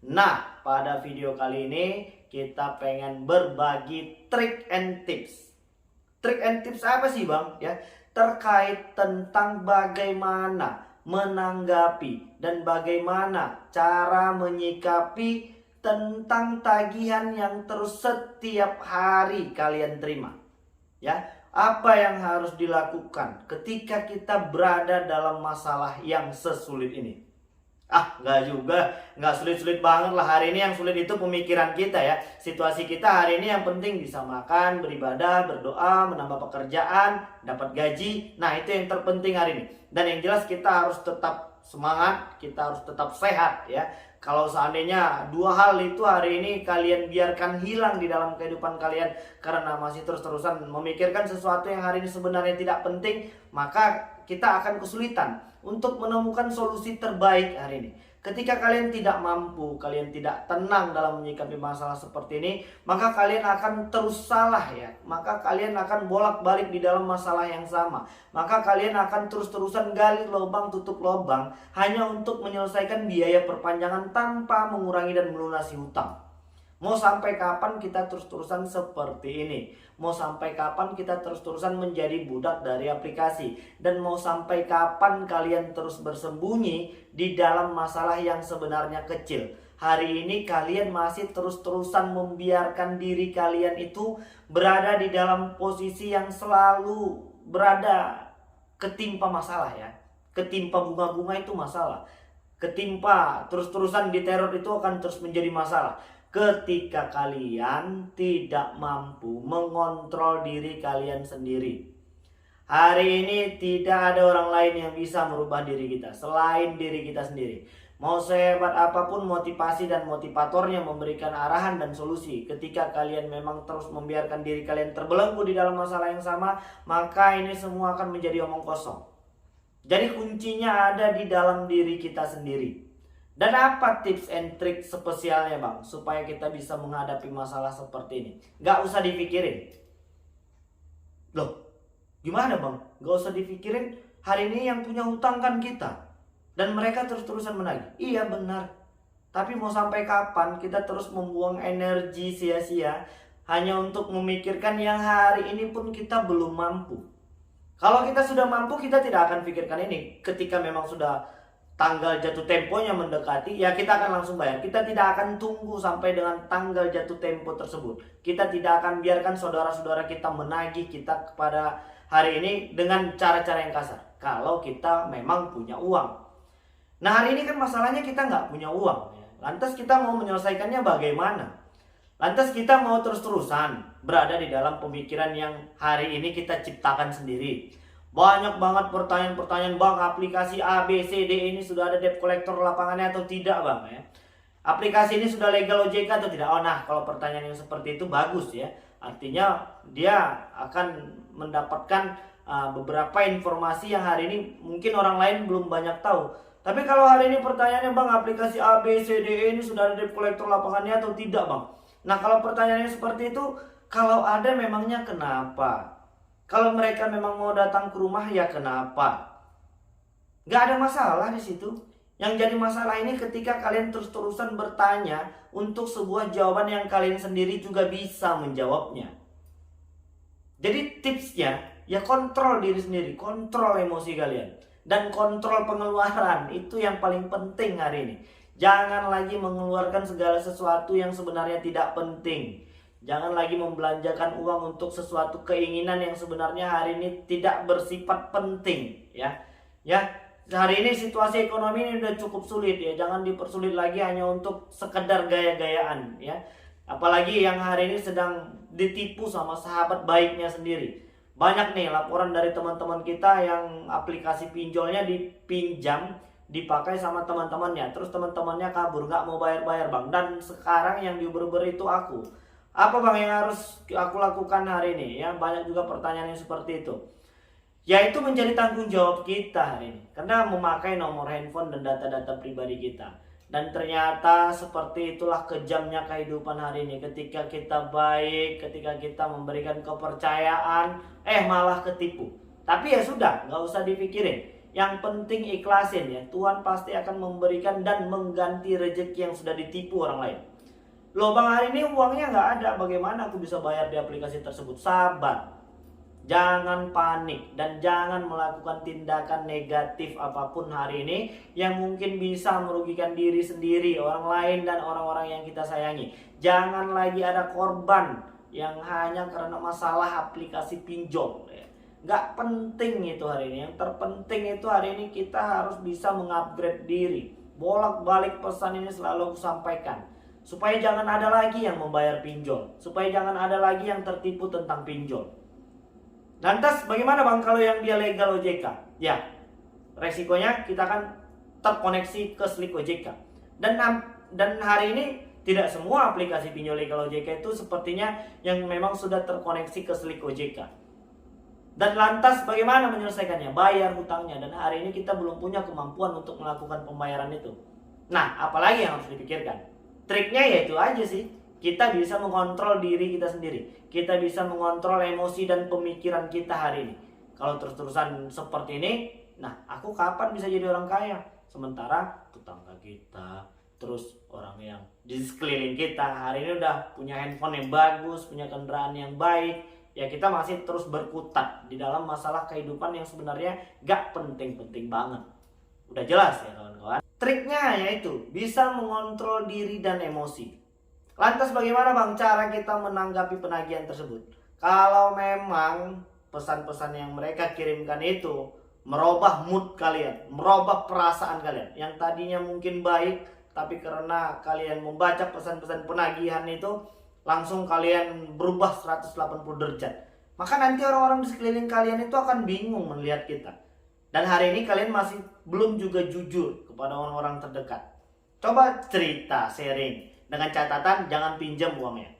Nah, pada video kali ini kita pengen berbagi trik and tips. Trik and tips apa sih Bang? Ya, terkait tentang bagaimana menanggapi dan bagaimana cara menyikapi tentang tagihan yang terus setiap hari kalian terima. Ya, apa yang harus dilakukan ketika kita berada dalam masalah yang sesulit ini? Nggak juga, nggak sulit-sulit banget lah. Hari ini yang sulit itu pemikiran kita ya. Situasi kita hari ini yang penting bisa makan, beribadah, berdoa, menambah pekerjaan, dapat gaji. Nah, itu yang terpenting hari ini. Dan yang jelas kita harus tetap semangat, kita harus tetap sehat ya. Kalau seandainya dua hal itu hari ini kalian biarkan hilang di dalam kehidupan kalian karena masih terus-terusan memikirkan sesuatu yang hari ini sebenarnya tidak penting, maka kita akan kesulitan untuk menemukan solusi terbaik hari ini. Ketika kalian tidak mampu, kalian tidak tenang dalam menyikapi masalah seperti ini, maka kalian akan terus salah ya. Maka kalian akan bolak-balik di dalam masalah yang sama. Maka kalian akan terus-terusan gali lubang tutup lubang hanya untuk menyelesaikan biaya perpanjangan tanpa mengurangi dan melunasi hutang. Mau sampai kapan kita terus-terusan seperti ini? Mau sampai kapan kita terus-terusan menjadi budak dari aplikasi? Dan mau sampai kapan kalian terus bersembunyi di dalam masalah yang sebenarnya kecil? Hari ini kalian masih terus-terusan membiarkan diri kalian itu berada di dalam posisi yang selalu berada ketimpa masalah ya. Ketimpa bunga-bunga itu masalah. Ketimpa terus-terusan diteror itu akan terus menjadi masalah. Ketika kalian tidak mampu mengontrol diri kalian sendiri. Hari ini tidak ada orang lain yang bisa merubah diri kita selain diri kita sendiri. Mau sehebat apapun motivasi dan motivatornya memberikan arahan dan solusi, ketika kalian memang terus membiarkan diri kalian terbelenggu di dalam masalah yang sama, maka ini semua akan menjadi omong kosong. Jadi kuncinya ada di dalam diri kita sendiri. Dan apa tips and trik spesialnya Bang, supaya kita bisa menghadapi masalah seperti ini? Gak usah dipikirin. Loh, gimana Bang? Gak usah dipikirin, hari ini yang punya hutang kan kita. Dan mereka terus-terusan menagih. Iya benar. Tapi mau sampai kapan kita terus membuang energi sia-sia hanya untuk memikirkan yang hari ini pun kita belum mampu. Kalau kita sudah mampu, kita tidak akan pikirkan ini. Ketika memang sudah tanggal jatuh temponya mendekati, ya kita akan langsung bayar. Kita tidak akan tunggu sampai dengan tanggal jatuh tempo tersebut. Kita tidak akan biarkan saudara-saudara kita menagih kita kepada hari ini dengan cara-cara yang kasar. Kalau kita memang punya uang. Nah, hari ini kan masalahnya kita nggak punya uang. Lantas kita mau menyelesaikannya bagaimana? Lantas kita mau terus-terusan berada di dalam pemikiran yang hari ini kita ciptakan sendiri. Banyak banget pertanyaan-pertanyaan, Bang, aplikasi A, B, C, D ini sudah ada debt collector lapangannya atau tidak Bang ya? Aplikasi ini sudah legal OJK atau tidak? Nah, kalau pertanyaan yang seperti itu bagus ya. Artinya dia akan mendapatkan beberapa informasi yang hari ini mungkin orang lain belum banyak tahu. Tapi kalau hari ini pertanyaannya, Bang, aplikasi A, B, C, D, E ini sudah ada debt collector lapangannya atau tidak Bang? Nah, kalau pertanyaannya seperti itu, kalau ada memangnya kenapa? Kalau mereka memang mau datang ke rumah, ya kenapa? Gak ada masalah di situ. Yang jadi masalah ini ketika kalian terus-terusan bertanya untuk sebuah jawaban yang kalian sendiri juga bisa menjawabnya. Jadi tipsnya, ya kontrol diri sendiri, kontrol emosi kalian. Dan kontrol pengeluaran, itu yang paling penting hari ini. Jangan lagi mengeluarkan segala sesuatu yang sebenarnya tidak penting. Jangan lagi membelanjakan uang untuk sesuatu keinginan yang sebenarnya hari ini tidak bersifat penting ya. Ya, hari ini situasi ekonomi ini udah cukup sulit ya. Jangan dipersulit lagi hanya untuk sekedar gaya-gayaan ya. Apalagi yang hari ini sedang ditipu sama sahabat baiknya sendiri. Banyak nih laporan dari teman-teman kita yang aplikasi pinjolnya dipinjam, dipakai sama teman-temannya. Terus teman-temannya kabur, nggak mau bayar-bayar Bang. Dan sekarang yang diuber-uber itu aku. Apa Bang yang harus aku lakukan hari ini? Ya, banyak juga pertanyaan yang seperti itu. Yaitu menjadi tanggung jawab kita hari ini. Karena memakai nomor handphone dan data-data pribadi kita. Dan ternyata seperti itulah kejamnya kehidupan hari ini. Ketika kita baik, ketika kita memberikan kepercayaan, malah ketipu. Tapi ya sudah, nggak usah dipikirin. Yang penting ikhlasin ya. Tuhan pasti akan memberikan dan mengganti rezeki yang sudah ditipu orang lain. Loh bang, hari ini uangnya nggak ada, bagaimana aku bisa bayar di aplikasi tersebut? Sabar. Jangan panik dan jangan melakukan tindakan negatif apapun hari ini yang mungkin bisa merugikan diri sendiri, orang lain, dan orang-orang yang kita sayangi. Jangan lagi ada korban yang hanya karena masalah aplikasi pinjol. Nggak penting itu hari ini. Yang terpenting itu hari ini kita harus bisa mengupgrade diri. Bolak-balik pesan ini selalu aku sampaikan. Supaya jangan ada lagi yang membayar pinjol. Supaya jangan ada lagi yang tertipu tentang pinjol. Lantas bagaimana bang kalau yang dia legal OJK? Ya, resikonya kita akan terkoneksi ke slik OJK. Dan hari ini tidak semua aplikasi pinjol legal OJK itu sepertinya yang memang sudah terkoneksi ke slik OJK. Dan lantas bagaimana menyelesaikannya? Bayar hutangnya. Dan hari ini kita belum punya kemampuan untuk melakukan pembayaran itu. Nah, apalagi yang harus dipikirkan? Triknya yaitu aja sih. Kita bisa mengontrol diri kita sendiri. Kita bisa mengontrol emosi dan pemikiran kita hari ini. Kalau terus-terusan seperti ini, nah aku kapan bisa jadi orang kaya? Sementara tetangga kita, terus orang yang di sekeliling kita hari ini udah punya handphone yang bagus, punya kendaraan yang baik. Ya kita masih terus berkutat di dalam masalah kehidupan yang sebenarnya gak penting-penting banget. Udah jelas ya kawan-kawan. Triknya yaitu bisa mengontrol diri dan emosi. Lantas bagaimana bang cara kita menanggapi penagihan tersebut? Kalau memang pesan-pesan yang mereka kirimkan itu merubah mood kalian, merubah perasaan kalian, yang tadinya mungkin baik, tapi karena kalian membaca pesan-pesan penagihan itu langsung kalian berubah 180 derajat. Maka nanti orang-orang di sekeliling kalian itu akan bingung melihat kita. Dan hari ini kalian masih belum juga jujur kepada orang-orang terdekat. Coba cerita, sharing. Dengan catatan jangan pinjam uangnya.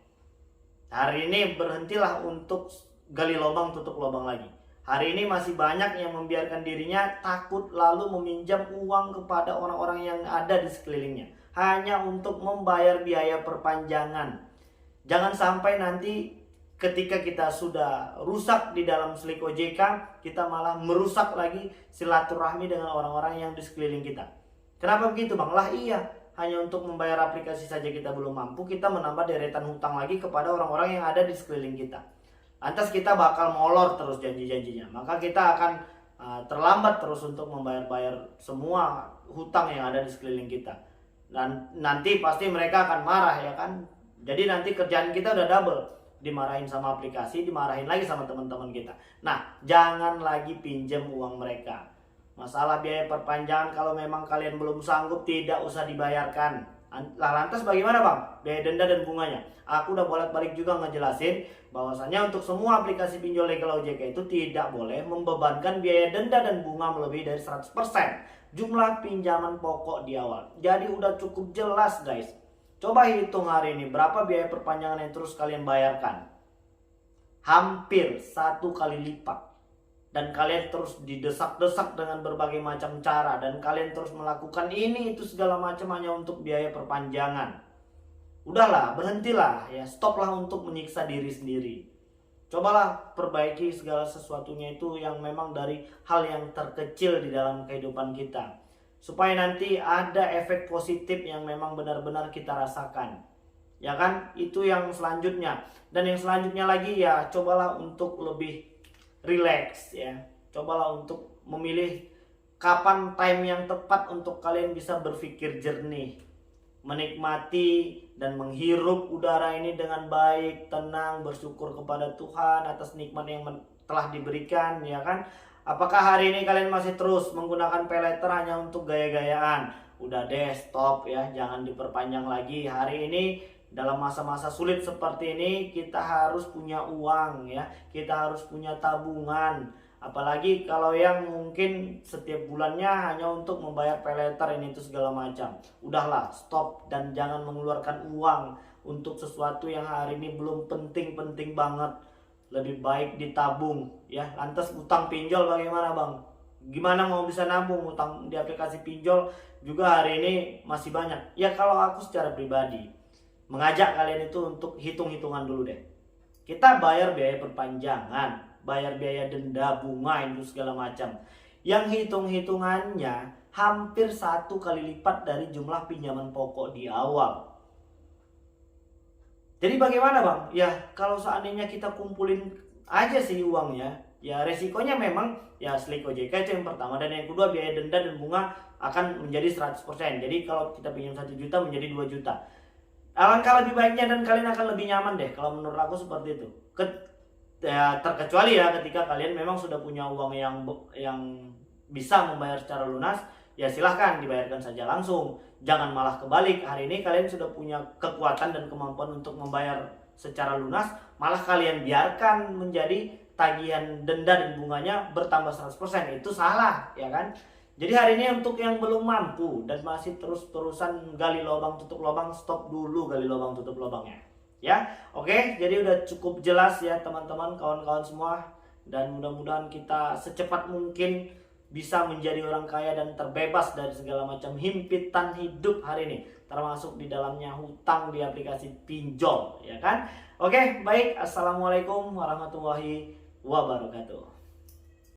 Hari ini berhentilah untuk gali lubang tutup lubang lagi. Hari ini masih banyak yang membiarkan dirinya takut lalu meminjam uang kepada orang-orang yang ada di sekelilingnya. Hanya untuk membayar biaya perpanjangan. Jangan sampai nanti ketika kita sudah rusak di dalam slik OJK, kita malah merusak lagi silaturahmi dengan orang-orang yang di sekeliling kita. Kenapa begitu bang? Lah iya. Hanya untuk membayar aplikasi saja kita belum mampu, kita menambah deretan hutang lagi kepada orang-orang yang ada di sekeliling kita. Lantas kita bakal molor terus janji-janjinya. Maka kita akan terlambat terus untuk membayar-bayar semua hutang yang ada di sekeliling kita. Dan nanti pasti mereka akan marah ya kan. Jadi nanti kerjaan kita udah double. Dimarahin sama aplikasi, dimarahin lagi sama teman-teman kita. Nah, jangan lagi pinjam uang mereka. Masalah biaya perpanjangan kalau memang kalian belum sanggup tidak usah dibayarkan. Lantas bagaimana bang? Biaya denda dan bunganya. Aku udah bolak-balik juga ngejelasin bahwasanya untuk semua aplikasi pinjol legal OJK itu tidak boleh membebankan biaya denda dan bunga melebihi dari 100% jumlah pinjaman pokok di awal. Jadi udah cukup jelas guys. Coba hitung hari ini berapa biaya perpanjangan yang terus kalian bayarkan. Hampir 1 kali lipat. Dan kalian terus didesak-desak dengan berbagai macam cara. Dan kalian terus melakukan ini itu segala macam hanya untuk biaya perpanjangan. Udahlah, berhentilah ya. Stoplah untuk menyiksa diri sendiri. Cobalah perbaiki segala sesuatunya itu yang memang dari hal yang terkecil di dalam kehidupan kita. Supaya nanti ada efek positif yang memang benar-benar kita rasakan. Ya kan? Itu yang selanjutnya. Dan yang selanjutnya lagi ya cobalah untuk lebih relax ya. Cobalah untuk memilih kapan time yang tepat untuk kalian bisa berpikir jernih, menikmati dan menghirup udara ini dengan baik, tenang, bersyukur kepada Tuhan atas nikmat yang telah diberikan ya kan. Apakah hari ini kalian masih terus menggunakan paylater hanya untuk gaya-gayaan? Udah deh, stop ya, jangan diperpanjang lagi. Hari ini dalam masa-masa sulit seperti ini kita harus punya uang ya, kita harus punya tabungan. Apalagi kalau yang mungkin setiap bulannya hanya untuk membayar paylater ini itu segala macam. Udahlah, stop dan jangan mengeluarkan uang untuk sesuatu yang hari ini belum penting-penting banget. Lebih baik ditabung ya. Lantas utang pinjol bagaimana bang? Gimana mau bisa nabung? Utang di aplikasi pinjol juga hari ini masih banyak. Ya kalau aku secara pribadi mengajak kalian itu untuk hitung-hitungan dulu deh. Kita bayar biaya perpanjangan, bayar biaya denda, bunga itu segala macam. yang hitung-hitungannya hampir 1 kali lipat dari jumlah pinjaman pokok di awal. Jadi bagaimana bang? Ya kalau seandainya kita kumpulin aja sih uangnya, ya resikonya memang ya SLIK OJK itu yang pertama, dan yang kedua biaya denda dan bunga akan menjadi 100%. Jadi kalau kita pinjam 1 juta menjadi 2 juta. Alangkah lebih baiknya dan kalian akan lebih nyaman deh kalau menurut aku seperti itu. Ya, terkecuali ya ketika kalian memang sudah punya uang yang bisa membayar secara lunas, ya silahkan dibayarkan saja langsung. Jangan malah kebalik, hari ini kalian sudah punya kekuatan dan kemampuan untuk membayar secara lunas, malah kalian biarkan menjadi tagihan denda dan bunganya bertambah 100%. Itu salah, ya kan? Jadi hari ini untuk yang belum mampu dan masih terus-terusan gali lubang tutup lubang, stop dulu gali lubang tutup lubangnya. Ya, oke, jadi udah cukup jelas ya teman-teman, kawan-kawan semua, dan mudah-mudahan kita secepat mungkin bisa menjadi orang kaya dan terbebas dari segala macam himpitan hidup hari ini, termasuk di dalamnya hutang di aplikasi pinjol, ya kan? Oke, baik, assalamualaikum warahmatullahi wabarakatuh.